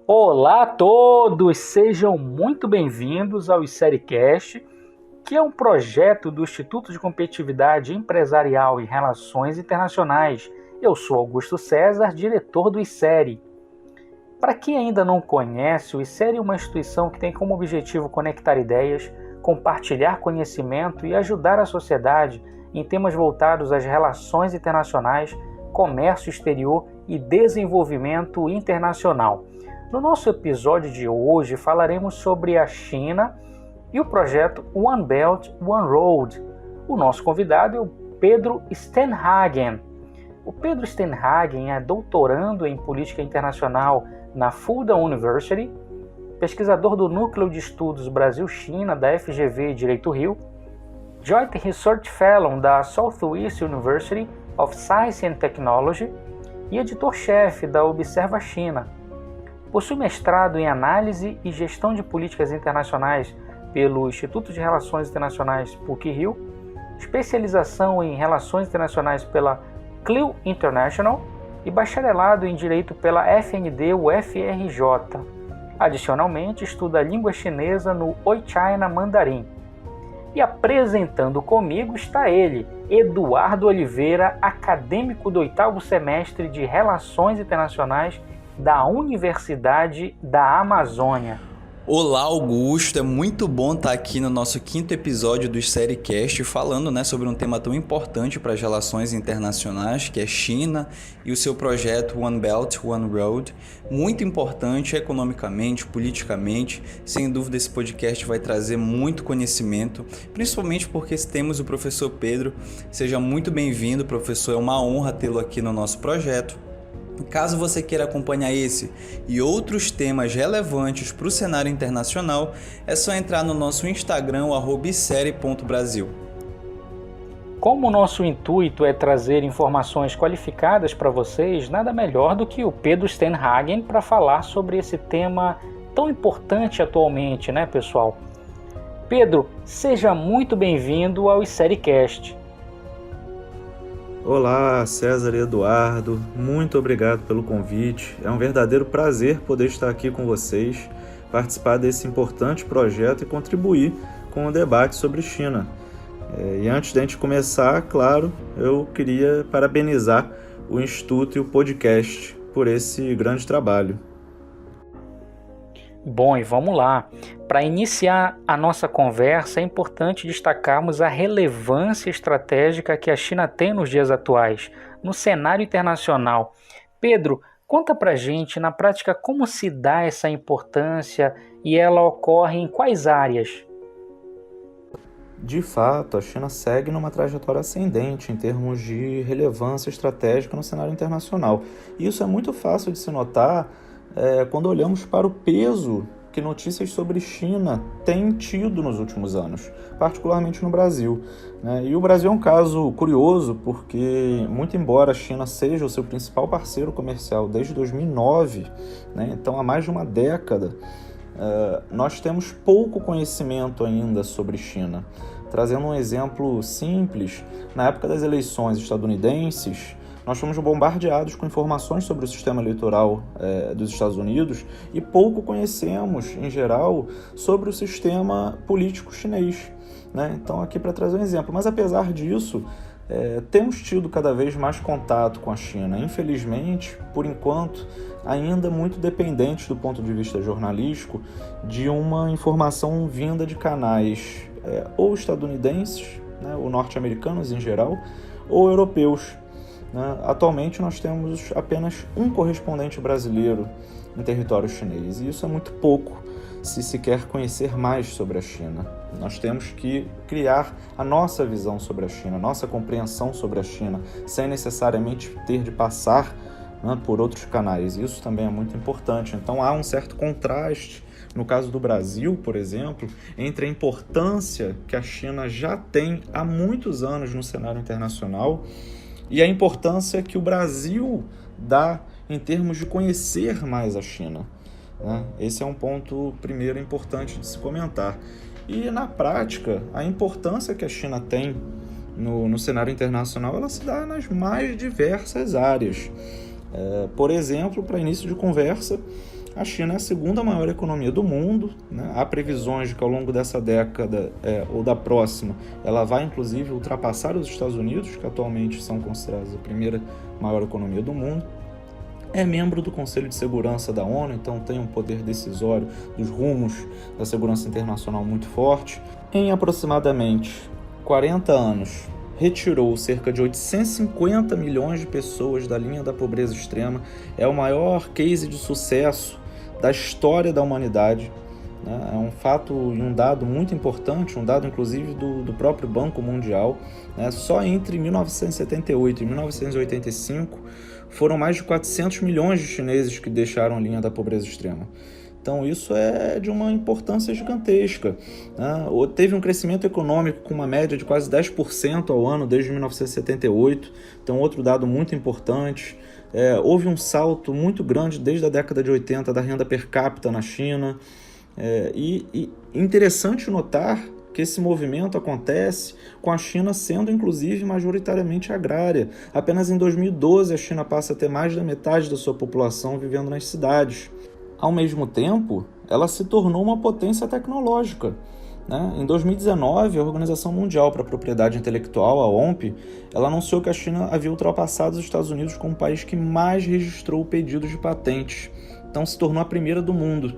Olá a todos, sejam muito bem-vindos ao ICERIcast, que é um projeto do Instituto de Competitividade Empresarial e Relações Internacionais. Eu sou Augusto César, diretor do ICERI. Para quem ainda não conhece, o ICERI é uma instituição que tem como objetivo conectar ideias, compartilhar conhecimento e ajudar a sociedade em temas voltados às relações internacionais, comércio exterior e desenvolvimento internacional. No nosso episódio de hoje falaremos sobre a China e o projeto One Belt, One Road. O nosso convidado é o Pedro Steenhagen. O Pedro Steenhagen é doutorando em Política Internacional na Fudan University, pesquisador do Núcleo de Estudos Brasil-China da FGV Direito Rio, Joint Research Fellow da Southwest University of Science and Technology e editor-chefe da Observa China. Possui mestrado em Análise e Gestão de Políticas Internacionais pelo Instituto de Relações Internacionais PUC-Rio, especialização em Relações Internacionais pela CLIL International e bacharelado em Direito pela FND-UFRJ. Adicionalmente, estuda a língua chinesa no Oi China Mandarim. E apresentando comigo está ele, Eduardo Oliveira, acadêmico do 8º semestre de Relações Internacionais da Universidade da Amazônia. Olá, Augusto, é muito bom estar aqui no nosso 5º episódio do ICERIcast falando sobre um tema tão importante para as relações internacionais, que é China e o seu projeto One Belt, One Road, muito importante economicamente, politicamente. Sem dúvida esse podcast vai trazer muito conhecimento, principalmente porque temos o professor Pedro. Seja muito bem-vindo, professor, é uma honra tê-lo aqui no nosso projeto. Caso você queira acompanhar esse e outros temas relevantes para o cenário internacional, é só entrar no nosso Instagram, @iceri.brasil. Como o nosso intuito é trazer informações qualificadas para vocês, nada melhor do que o Pedro Steenhagen para falar sobre esse tema tão importante atualmente, né, pessoal? Pedro, seja muito bem-vindo ao ICERIcast. Olá, César e Eduardo, muito obrigado pelo convite. É um verdadeiro prazer poder estar aqui com vocês, participar desse importante projeto e contribuir com o debate sobre China. E antes de a gente começar, claro, eu queria parabenizar o Instituto e o podcast por esse grande trabalho. Bom, e vamos lá. Para iniciar a nossa conversa, é importante destacarmos a relevância estratégica que a China tem nos dias atuais, no cenário internacional. Pedro, conta pra gente, na prática, como se dá essa importância e ela ocorre em quais áreas? De fato, a China segue numa trajetória ascendente em termos de relevância estratégica no cenário internacional. E isso é muito fácil de se notar quando olhamos para o peso que notícias sobre China têm tido nos últimos anos, particularmente no Brasil. E o Brasil é um caso curioso porque, muito embora a China seja o seu principal parceiro comercial desde 2009, então há mais de uma década, nós temos pouco conhecimento ainda sobre China. Trazendo um exemplo simples, na época das eleições estadunidenses, nós fomos bombardeados com informações sobre o sistema eleitoral dos Estados Unidos e pouco conhecemos, em geral, sobre o sistema político chinês. Então, aqui para trazer um exemplo. Mas, apesar disso, temos tido cada vez mais contato com a China. Infelizmente, por enquanto, ainda muito dependentes do ponto de vista jornalístico de uma informação vinda de canais ou estadunidenses, ou norte-americanos em geral, ou europeus. Atualmente nós temos apenas um correspondente brasileiro em território chinês, e isso é muito pouco se quer conhecer mais sobre a China. Nós temos que criar a nossa visão sobre a China, a nossa compreensão sobre a China, sem necessariamente ter de passar por outros canais. Isso também é muito importante. Então há um certo contraste, no caso do Brasil, por exemplo, entre a importância que a China já tem há muitos anos no cenário internacional e a importância que o Brasil dá em termos de conhecer mais a China. Esse é um ponto, primeiro, importante de se comentar. E, na prática, a importância que a China tem no cenário internacional, ela se dá nas mais diversas áreas. Por exemplo, para início de conversa, A China é a segunda maior economia do mundo, né? Há previsões de que ao longo dessa década ou da próxima, ela vai inclusive ultrapassar os Estados Unidos, que atualmente são considerados a primeira maior economia do mundo. É membro do Conselho de Segurança da ONU, então tem um poder decisório dos rumos da segurança internacional muito forte. Em aproximadamente 40 anos, retirou cerca de 850 milhões de pessoas da linha da pobreza extrema. É o maior case de sucesso da história da humanidade. É um fato e um dado muito importante, um dado inclusive do próprio Banco Mundial. Só entre 1978 e 1985 foram mais de 400 milhões de chineses que deixaram a linha da pobreza extrema. Então isso é de uma importância gigantesca. Teve um crescimento econômico com uma média de quase 10% ao ano desde 1978, então outro dado muito importante. Houve um salto muito grande desde a década de 80 da renda per capita na China. E interessante notar que esse movimento acontece com a China sendo inclusive majoritariamente agrária. Apenas em 2012 a China passa a ter mais da metade da sua população vivendo nas cidades. Ao mesmo tempo, ela se tornou uma potência tecnológica. Em 2019, a Organização Mundial para a Propriedade Intelectual, a OMP, ela anunciou que a China havia ultrapassado os Estados Unidos como o país que mais registrou pedidos de patentes. Então se tornou a primeira do mundo.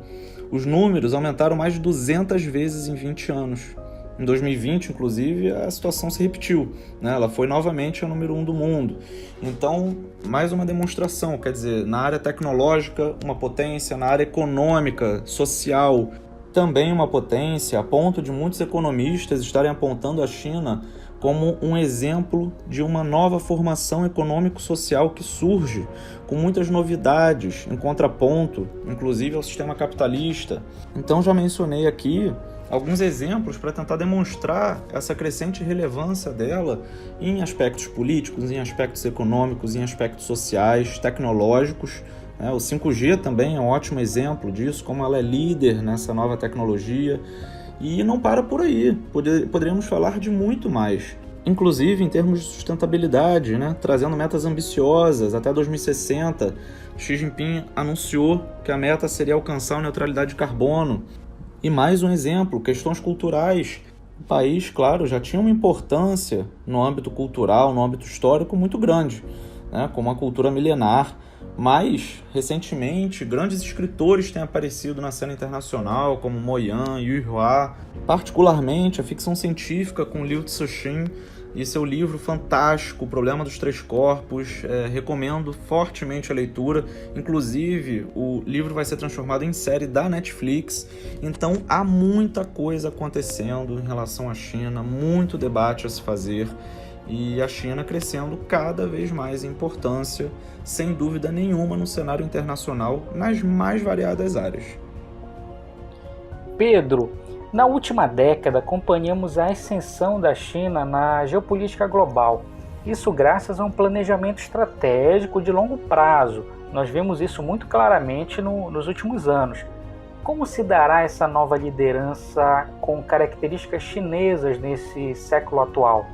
Os números aumentaram mais de 200 vezes em 20 anos. Em 2020, inclusive, a situação se repetiu. Ela foi novamente a número 1 do mundo. Então, mais uma demonstração, quer dizer, na área tecnológica, uma potência, na área econômica, social, também uma potência, a ponto de muitos economistas estarem apontando a China como um exemplo de uma nova formação econômico-social que surge, com muitas novidades, em contraponto, inclusive ao sistema capitalista. Então, já mencionei aqui alguns exemplos para tentar demonstrar essa crescente relevância dela em aspectos políticos, em aspectos econômicos, em aspectos sociais, tecnológicos. O 5G também é um ótimo exemplo disso, como ela é líder nessa nova tecnologia. E não para por aí, poderíamos falar de muito mais. Inclusive em termos de sustentabilidade, trazendo metas ambiciosas. Até 2060, Xi Jinping anunciou que a meta seria alcançar a neutralidade de carbono. E mais um exemplo, questões culturais. O país, claro, já tinha uma importância no âmbito cultural, no âmbito histórico muito grande, como a cultura milenar. Mas, recentemente, grandes escritores têm aparecido na cena internacional, como Mo Yan, Yu Hua, particularmente a ficção científica com Liu Cixin e seu livro fantástico, O Problema dos Três Corpos. Recomendo fortemente a leitura. Inclusive, o livro vai ser transformado em série da Netflix. Então, há muita coisa acontecendo em relação à China, muito debate a se fazer. E a China crescendo cada vez mais em importância, sem dúvida nenhuma, no cenário internacional, nas mais variadas áreas. Pedro, na última década acompanhamos a ascensão da China na geopolítica global. Isso graças a um planejamento estratégico de longo prazo. Nós vemos isso muito claramente nos últimos anos. Como se dará essa nova liderança com características chinesas nesse século atual?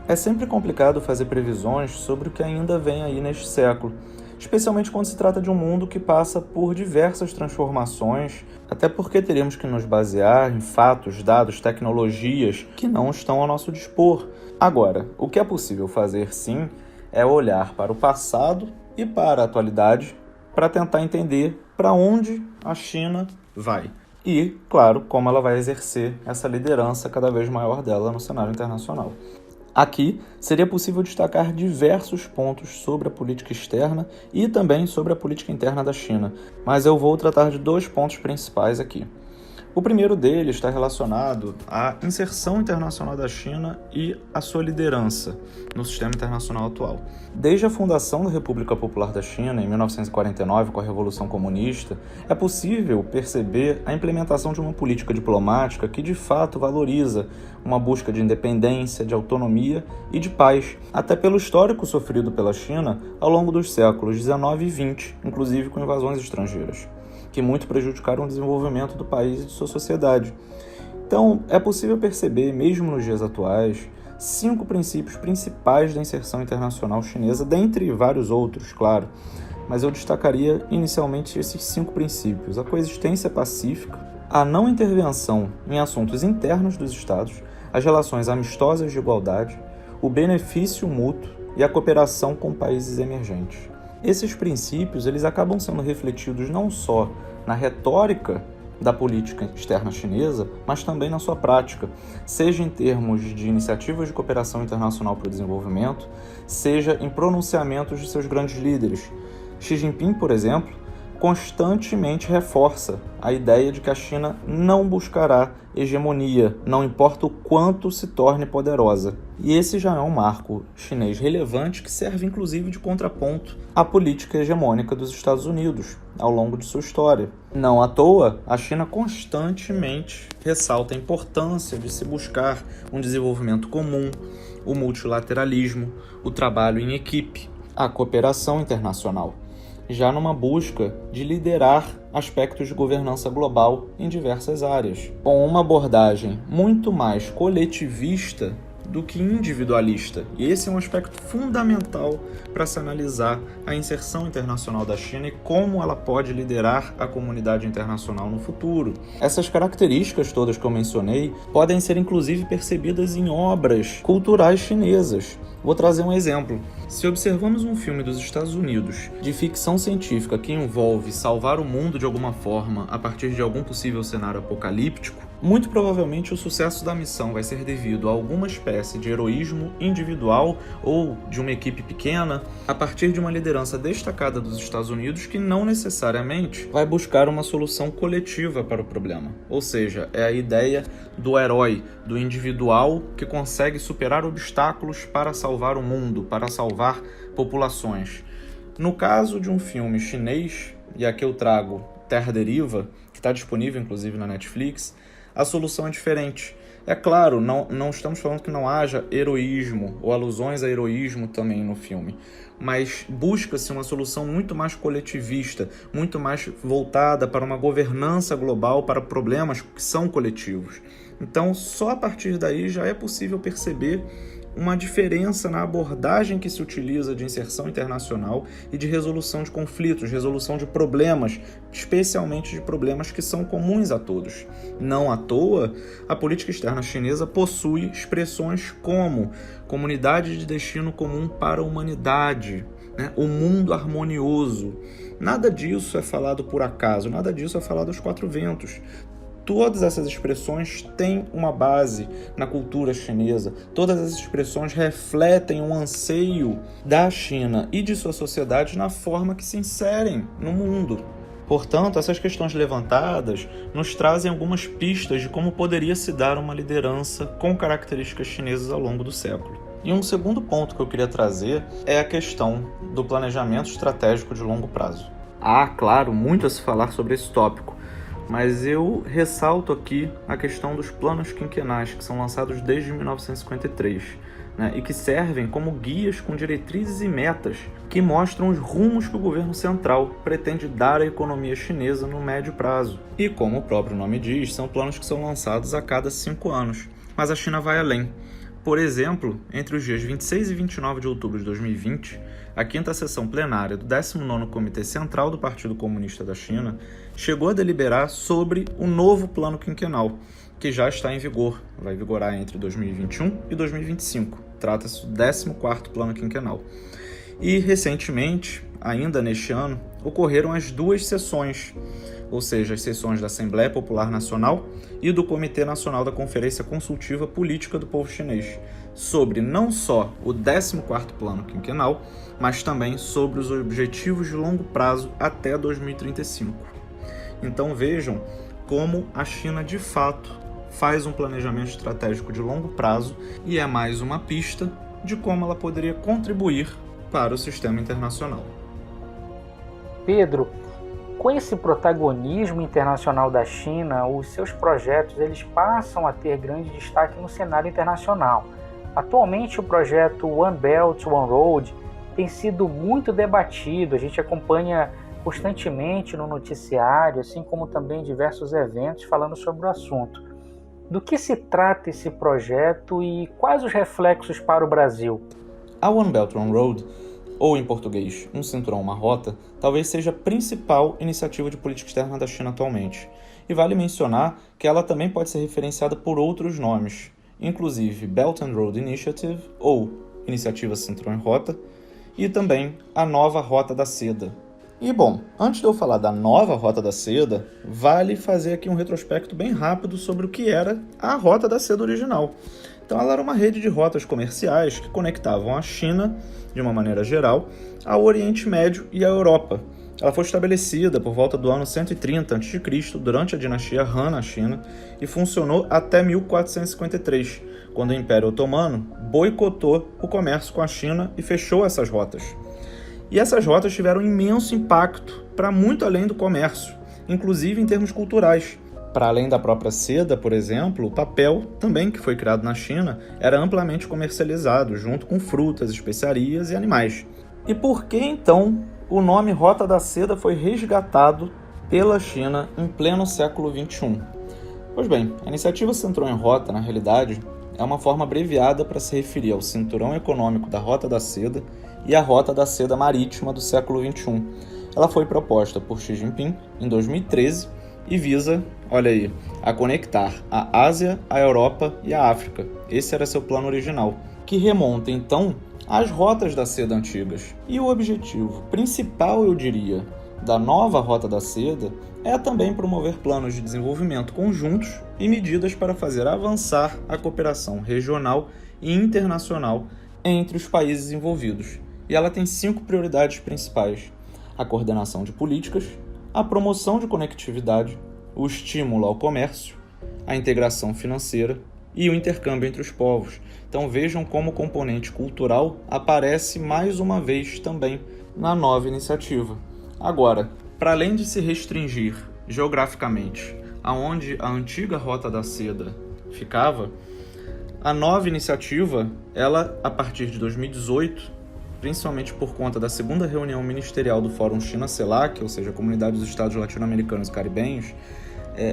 É sempre complicado fazer previsões sobre o que ainda vem aí neste século, especialmente quando se trata de um mundo que passa por diversas transformações, até porque teríamos que nos basear em fatos, dados, tecnologias que não estão ao nosso dispor. Agora, o que é possível fazer sim é olhar para o passado e para a atualidade para tentar entender para onde a China vai. E, claro, como ela vai exercer essa liderança cada vez maior dela no cenário internacional. Aqui seria possível destacar diversos pontos sobre a política externa e também sobre a política interna da China, mas eu vou tratar de 2 pontos principais aqui. O primeiro deles está relacionado à inserção internacional da China e à sua liderança no sistema internacional atual. Desde a fundação da República Popular da China, em 1949, com a Revolução Comunista, é possível perceber a implementação de uma política diplomática que, de fato, valoriza uma busca de independência, de autonomia e de paz, até pelo histórico sofrido pela China ao longo dos séculos XIX e XX, inclusive com invasões estrangeiras, que muito prejudicaram o desenvolvimento do país e de sua sociedade. Então, é possível perceber, mesmo nos dias atuais, 5 princípios principais da inserção internacional chinesa, dentre vários outros, claro. mas eu destacaria inicialmente esses 5 princípios: a coexistência pacífica, a não intervenção em assuntos internos dos Estados, as relações amistosas de igualdade, o benefício mútuo e a cooperação com países emergentes. Esses princípios eles acabam sendo refletidos não só na retórica da política externa chinesa, mas também na sua prática, seja em termos de iniciativas de cooperação internacional para o desenvolvimento, seja em pronunciamentos de seus grandes líderes. Xi Jinping, por exemplo, constantemente reforça a ideia de que a China não buscará hegemonia, não importa o quanto se torne poderosa. E esse já é um marco chinês relevante que serve inclusive de contraponto à política hegemônica dos Estados Unidos ao longo de sua história. Não à toa, a China constantemente ressalta a importância de se buscar um desenvolvimento comum, o multilateralismo, o trabalho em equipe, a cooperação internacional, já numa busca de liderar aspectos de governança global em diversas áreas, com uma abordagem muito mais coletivista do que individualista. E esse é um aspecto fundamental para se analisar a inserção internacional da China e como ela pode liderar a comunidade internacional no futuro. Essas características todas que eu mencionei podem ser inclusive percebidas em obras culturais chinesas. Vou trazer um exemplo. Se observamos um filme dos Estados Unidos de ficção científica que envolve salvar o mundo de alguma forma a partir de algum possível cenário apocalíptico, muito provavelmente o sucesso da missão vai ser devido a alguma espécie de heroísmo individual ou de uma equipe pequena a partir de uma liderança destacada dos Estados Unidos que não necessariamente vai buscar uma solução coletiva para o problema. Ou seja, é a ideia do herói, do individual que consegue superar obstáculos para salvar o mundo, para salvar populações. No caso de um filme chinês, e aqui eu trago Terra Deriva, que está disponível inclusive na Netflix, a solução é diferente. É claro, não estamos falando que não haja heroísmo ou alusões a heroísmo também no filme, mas busca-se uma solução muito mais coletivista, muito mais voltada para uma governança global, para problemas que são coletivos. Então, só a partir daí já é possível perceber uma diferença na abordagem que se utiliza de inserção internacional e de resolução de conflitos, resolução de problemas, especialmente de problemas que são comuns a todos. Não à toa, a política externa chinesa possui expressões como comunidade de destino comum para a humanidade, o mundo harmonioso. Nada disso é falado por acaso, nada disso é falado aos 4 ventos. Todas essas expressões têm uma base na cultura chinesa. Todas essas expressões refletem um anseio da China e de sua sociedade na forma que se inserem no mundo. Portanto, essas questões levantadas nos trazem algumas pistas de como poderia se dar uma liderança com características chinesas ao longo do século. E um segundo ponto que eu queria trazer é a questão do planejamento estratégico de longo prazo. Há, claro, muito a se falar sobre esse tópico, mas eu ressalto aqui a questão dos planos quinquenais, que são lançados desde 1953, e que servem como guias com diretrizes e metas que mostram os rumos que o governo central pretende dar à economia chinesa no médio prazo. E como o próprio nome diz, são planos que são lançados a cada 5 anos. Mas a China vai além. Por exemplo, entre os dias 26 e 29 de outubro de 2020, a 5ª sessão plenária do 19º Comitê Central do Partido Comunista da China chegou a deliberar sobre o novo plano quinquenal, que já está em vigor, vai vigorar entre 2021 e 2025. Trata-se do 14º plano quinquenal. E, recentemente, ainda neste ano, ocorreram as 2 sessões, ou seja, as sessões da Assembleia Popular Nacional e do Comitê Nacional da Conferência Consultiva Política do Povo Chinês, sobre não só o 14º plano quinquenal, mas também sobre os objetivos de longo prazo até 2035. Então vejam como a China de fato faz um planejamento estratégico de longo prazo e é mais uma pista de como ela poderia contribuir para o sistema internacional. Pedro, com esse protagonismo internacional da China, os seus projetos eles passam a ter grande destaque no cenário internacional. Atualmente, o projeto One Belt, One Road tem sido muito debatido, a gente acompanha constantemente no noticiário, assim como também diversos eventos falando sobre o assunto. Do que se trata esse projeto e quais os reflexos para o Brasil? A One Belt, One Road ou em português, um cinturão, uma rota, talvez seja a principal iniciativa de política externa da China atualmente. E vale mencionar que ela também pode ser referenciada por outros nomes, inclusive Belt and Road Initiative, ou Iniciativa Cinturão e Rota, e também a Nova Rota da Seda. E bom, antes de eu falar da Nova Rota da Seda, vale fazer aqui um retrospecto bem rápido sobre o que era a Rota da Seda original. Então ela era uma rede de rotas comerciais que conectavam a China, de uma maneira geral, ao Oriente Médio e à Europa. Ela foi estabelecida por volta do ano 130 a.C., durante a dinastia Han na China, e funcionou até 1453, quando o Império Otomano boicotou o comércio com a China e fechou essas rotas. E essas rotas tiveram um imenso impacto para muito além do comércio, inclusive em termos culturais. Para além da própria seda, por exemplo, o papel, também que foi criado na China, era amplamente comercializado, junto com frutas, especiarias e animais. E por que, então, o nome Rota da Seda foi resgatado pela China em pleno século XXI? Pois bem, a iniciativa Cinturão em Rota, na realidade, é uma forma abreviada para se referir ao cinturão econômico da Rota da Seda e à Rota da Seda Marítima do século XXI. Ela foi proposta por Xi Jinping em 2013 e visa, olha aí, a conectar a Ásia, a Europa e a África. Esse era seu plano original, que remonta então às rotas da seda antigas. E o objetivo principal, eu diria, da nova Rota da Seda é também promover planos de desenvolvimento conjuntos e medidas para fazer avançar a cooperação regional e internacional entre os países envolvidos. E ela tem 5 prioridades principais: a coordenação de políticas, a promoção de conectividade, o estímulo ao comércio, a integração financeira e o intercâmbio entre os povos. Então vejam como o componente cultural aparece mais uma vez também na nova iniciativa. Agora, para além de se restringir geograficamente aonde a antiga Rota da Seda ficava, a nova iniciativa, ela, a partir de 2018, principalmente por conta da segunda reunião ministerial do Fórum China-CELAC, ou seja, a Comunidade dos Estados Latino-Americanos e Caribenhos,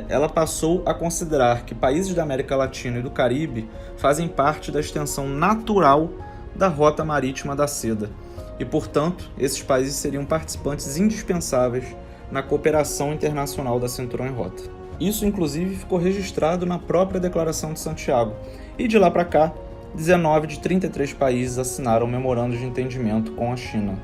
ela passou a considerar que países da América Latina e do Caribe fazem parte da extensão natural da Rota Marítima da Seda e, portanto, esses países seriam participantes indispensáveis na cooperação internacional da Cinturão em Rota. Isso, inclusive, ficou registrado na própria Declaração de Santiago, e de lá para cá, 19 de 33 países assinaram memorandos de entendimento com a China.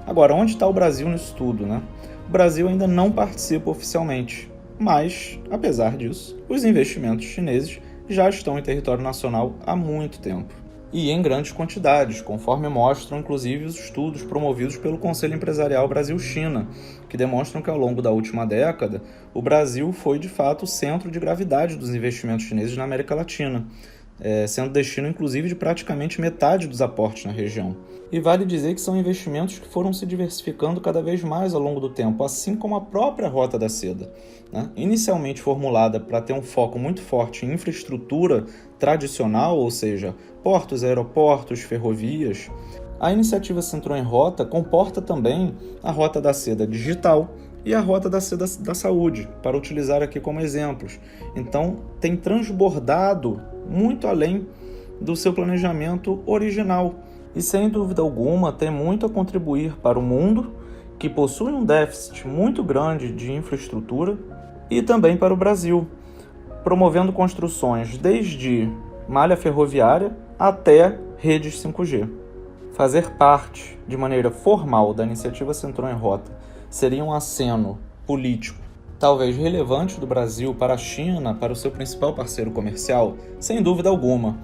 Agora, onde está o Brasil nisso tudo, né? O Brasil ainda não participa oficialmente, mas, apesar disso, os investimentos chineses já estão em território nacional há muito tempo. E em grandes quantidades, conforme mostram inclusive os estudos promovidos pelo Conselho Empresarial Brasil-China, que demonstram que ao longo da última década, o Brasil foi de fato o centro de gravidade dos investimentos chineses na América Latina, sendo destino inclusive de praticamente metade dos aportes na região. E vale dizer que são investimentos que foram se diversificando cada vez mais ao longo do tempo, assim como a própria Rota da Seda, né? Inicialmente formulada para ter um foco muito forte em infraestrutura tradicional, ou seja, portos, aeroportos, ferrovias, a iniciativa Cinturão em Rota comporta também a Rota da Seda digital e a Rota da Seda da saúde, para utilizar aqui como exemplos. Então, tem transbordado muito além do seu planejamento original e, sem dúvida alguma, tem muito a contribuir para o mundo, que possui um déficit muito grande de infraestrutura, e também para o Brasil, promovendo construções desde malha ferroviária até redes 5G. Fazer parte, de maneira formal, da iniciativa Cinturão em Rota seria um aceno político, talvez relevante do Brasil para a China, para o seu principal parceiro comercial, sem dúvida alguma.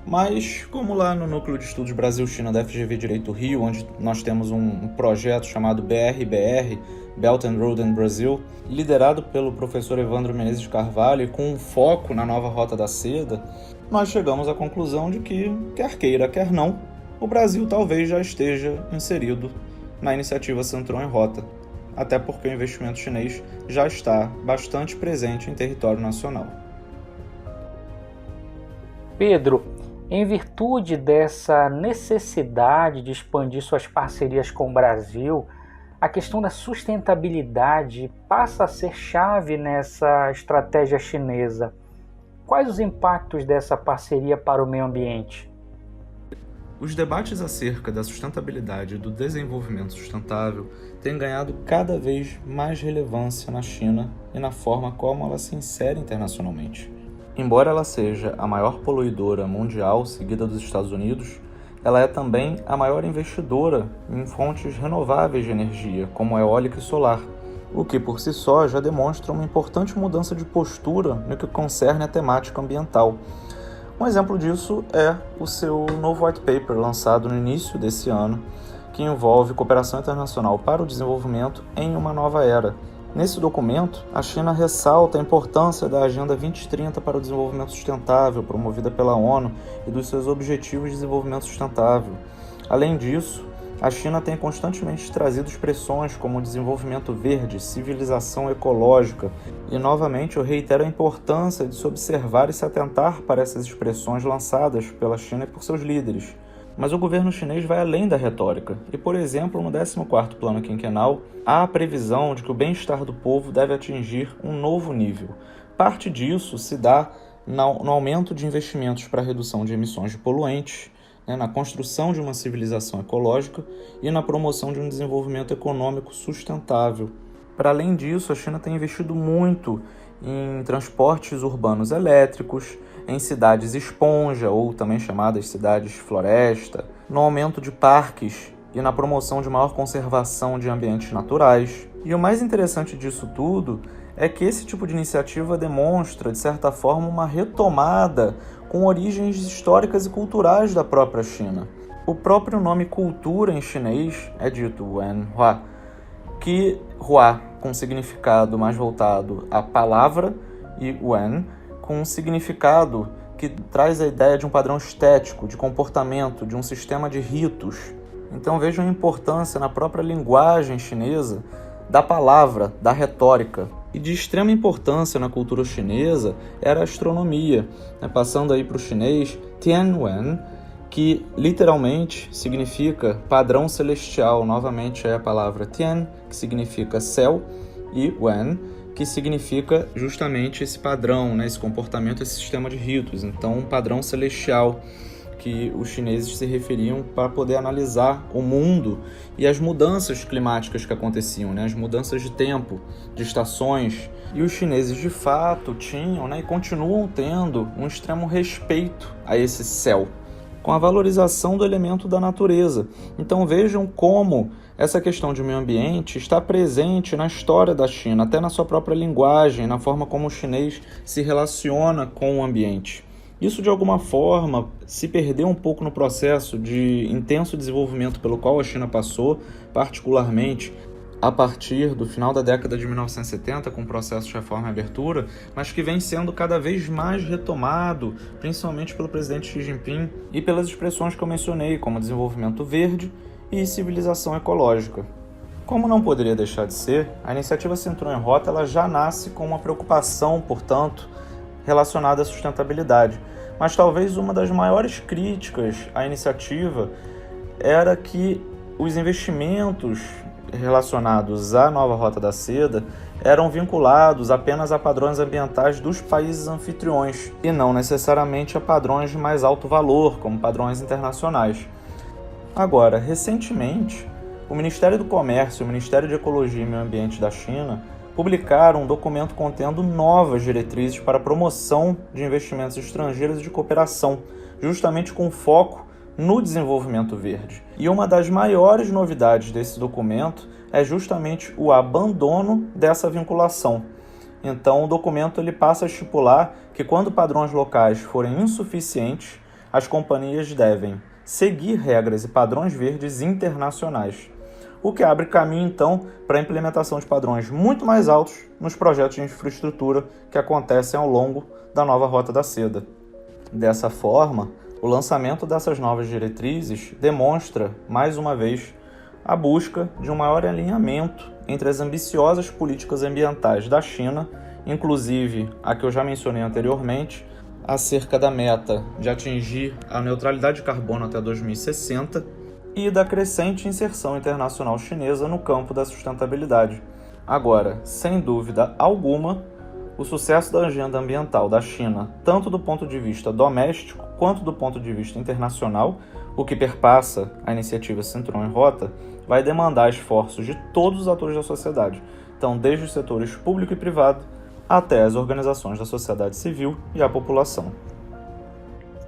Mas, como lá no Núcleo de Estudos Brasil-China da FGV Direito Rio, onde nós temos um projeto chamado BR-BR, Belt and Road in Brazil, liderado pelo professor Evandro Menezes de Carvalho, e com um foco na nova Rota da Seda, nós chegamos à conclusão de que, quer queira, quer não, o Brasil talvez já esteja inserido na iniciativa Cinturão em Rota, até porque o investimento chinês já está bastante presente em território nacional. Pedro, em virtude dessa necessidade de expandir suas parcerias com o Brasil, a questão da sustentabilidade passa a ser chave nessa estratégia chinesa. Quais os impactos dessa parceria para o meio ambiente? Os debates acerca da sustentabilidade e do desenvolvimento sustentável têm ganhado cada vez mais relevância na China e na forma como ela se insere internacionalmente. Embora ela seja a maior poluidora mundial, seguida dos Estados Unidos, ela é também a maior investidora em fontes renováveis de energia, como eólica e solar, o que por si só já demonstra uma importante mudança de postura no que concerne a temática ambiental. Um exemplo disso é o seu novo white paper lançado no início desse ano, que envolve cooperação internacional para o desenvolvimento em uma nova era. Nesse documento, a China ressalta a importância da Agenda 2030 para o desenvolvimento sustentável, promovida pela ONU, e dos seus objetivos de desenvolvimento sustentável. Além disso, a China tem constantemente trazido expressões como desenvolvimento verde, civilização ecológica, e novamente eu reitero a importância de se observar e se atentar para essas expressões lançadas pela China e por seus líderes. Mas o governo chinês vai além da retórica, e, por exemplo, no 14º Plano Quinquenal, há a previsão de que o bem-estar do povo deve atingir um novo nível. Parte disso se dá no aumento de investimentos para a redução de emissões de poluentes, na construção de uma civilização ecológica e na promoção de um desenvolvimento econômico sustentável. Para além disso, a China tem investido muito em transportes urbanos elétricos, em cidades esponja, ou também chamadas cidades floresta, no aumento de parques e na promoção de maior conservação de ambientes naturais. E o mais interessante disso tudo é que esse tipo de iniciativa demonstra, de certa forma, uma retomada com origens históricas e culturais da própria China. O próprio nome cultura em chinês é dito Wenhua, que Hua com significado mais voltado à palavra e Wen com um significado que traz a ideia de um padrão estético, de comportamento, de um sistema de ritos. Então vejam a importância na própria linguagem chinesa da palavra, da retórica. E de extrema importância na cultura chinesa era a astronomia, passando aí para o chinês Tianwen, que literalmente significa padrão celestial. Novamente é a palavra Tian, que significa céu, e Wen, que significa justamente esse padrão, esse comportamento, esse sistema de ritos. Então, um padrão celestial que os chineses se referiam para poder analisar o mundo e as mudanças climáticas que aconteciam, as mudanças de tempo, de estações. E os chineses, de fato, tinham e continuam tendo um extremo respeito a esse céu, com a valorização do elemento da natureza. Então vejam como essa questão de meio ambiente está presente na história da China, até na sua própria linguagem, na forma como o chinês se relaciona com o ambiente. Isso, de alguma forma, se perdeu um pouco no processo de intenso desenvolvimento pelo qual a China passou, particularmente a partir do final da década de 1970, com o processo de reforma e abertura, mas que vem sendo cada vez mais retomado, principalmente pelo presidente Xi Jinping e pelas expressões que eu mencionei, como desenvolvimento verde e civilização ecológica. Como não poderia deixar de ser, a iniciativa Cinturão em Rota ela já nasce com uma preocupação, portanto, relacionada à sustentabilidade. Mas talvez uma das maiores críticas à iniciativa era que os investimentos relacionados à nova Rota da Seda eram vinculados apenas a padrões ambientais dos países anfitriões e não necessariamente a padrões de mais alto valor, como padrões internacionais. Agora, recentemente, o Ministério do Comércio e o Ministério de Ecologia e Meio Ambiente da China publicaram um documento contendo novas diretrizes para a promoção de investimentos estrangeiros e de cooperação, justamente com foco no desenvolvimento verde. E uma das maiores novidades desse documento é justamente o abandono dessa vinculação. Então, o documento ele passa a estipular que quando padrões locais forem insuficientes, as companhias devem seguir regras e padrões verdes internacionais, o que abre caminho, então, para a implementação de padrões muito mais altos nos projetos de infraestrutura que acontecem ao longo da nova Rota da Seda. Dessa forma, o lançamento dessas novas diretrizes demonstra, mais uma vez, a busca de um maior alinhamento entre as ambiciosas políticas ambientais da China, inclusive a que eu já mencionei anteriormente, acerca da meta de atingir a neutralidade de carbono até 2060, e da crescente inserção internacional chinesa no campo da sustentabilidade. Agora, sem dúvida alguma, o sucesso da agenda ambiental da China, tanto do ponto de vista doméstico quanto do ponto de vista internacional, o que perpassa a iniciativa Cinturão em Rota, vai demandar esforços de todos os atores da sociedade, então desde os setores público e privado até as organizações da sociedade civil e a população.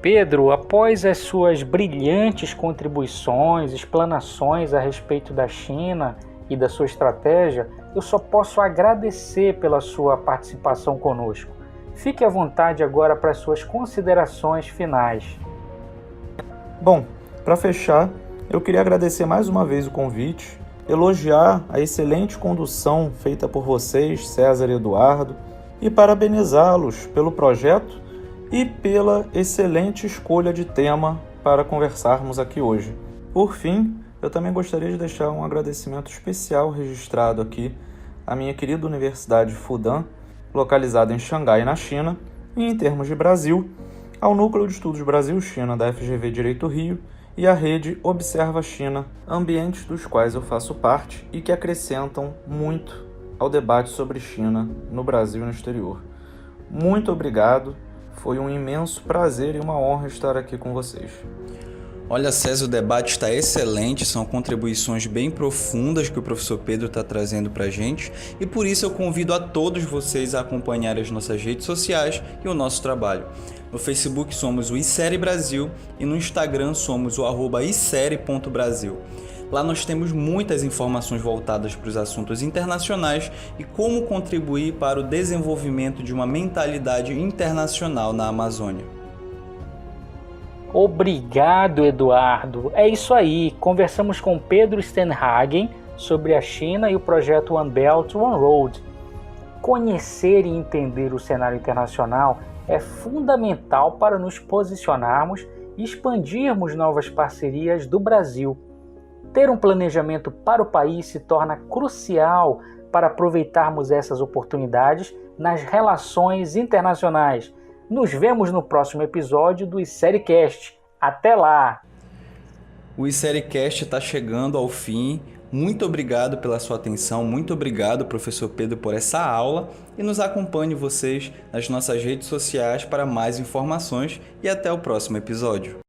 Pedro, após as suas brilhantes contribuições, explanações a respeito da China e da sua estratégia, eu só posso agradecer pela sua participação conosco. Fique à vontade agora para as suas considerações finais. Bom, para fechar, eu queria agradecer mais uma vez o convite, elogiar a excelente condução feita por vocês, César e Eduardo, e parabenizá-los pelo projeto e pela excelente escolha de tema para conversarmos aqui hoje. Por fim, eu também gostaria de deixar um agradecimento especial registrado aqui à minha querida Universidade Fudan, localizada em Xangai, na China, e em termos de Brasil, ao Núcleo de Estudos Brasil-China da FGV Direito Rio e à rede Observa China, ambientes dos quais eu faço parte e que acrescentam muito ao debate sobre China no Brasil e no exterior. Muito obrigado, foi um imenso prazer e uma honra estar aqui com vocês. Olha, César, o debate está excelente, são contribuições bem profundas que o professor Pedro está trazendo para a gente e por isso eu convido a todos vocês a acompanhar as nossas redes sociais e o nosso trabalho. No Facebook somos o iSérie Brasil e no Instagram somos o @isérie.brasil. Lá nós temos muitas informações voltadas para os assuntos internacionais e como contribuir para o desenvolvimento de uma mentalidade internacional na Amazônia. Obrigado, Eduardo. É isso aí. Conversamos com Pedro Steenhagen sobre a China e o projeto One Belt, One Road. Conhecer e entender o cenário internacional é fundamental para nos posicionarmos e expandirmos novas parcerias do Brasil. Ter um planejamento para o país se torna crucial para aproveitarmos essas oportunidades nas relações internacionais. Nos vemos no próximo episódio do iSérieCast. Até lá! O iSérieCast está chegando ao fim. Muito obrigado pela sua atenção, muito obrigado, professor Pedro, por essa aula e nos acompanhe vocês nas nossas redes sociais para mais informações e até o próximo episódio.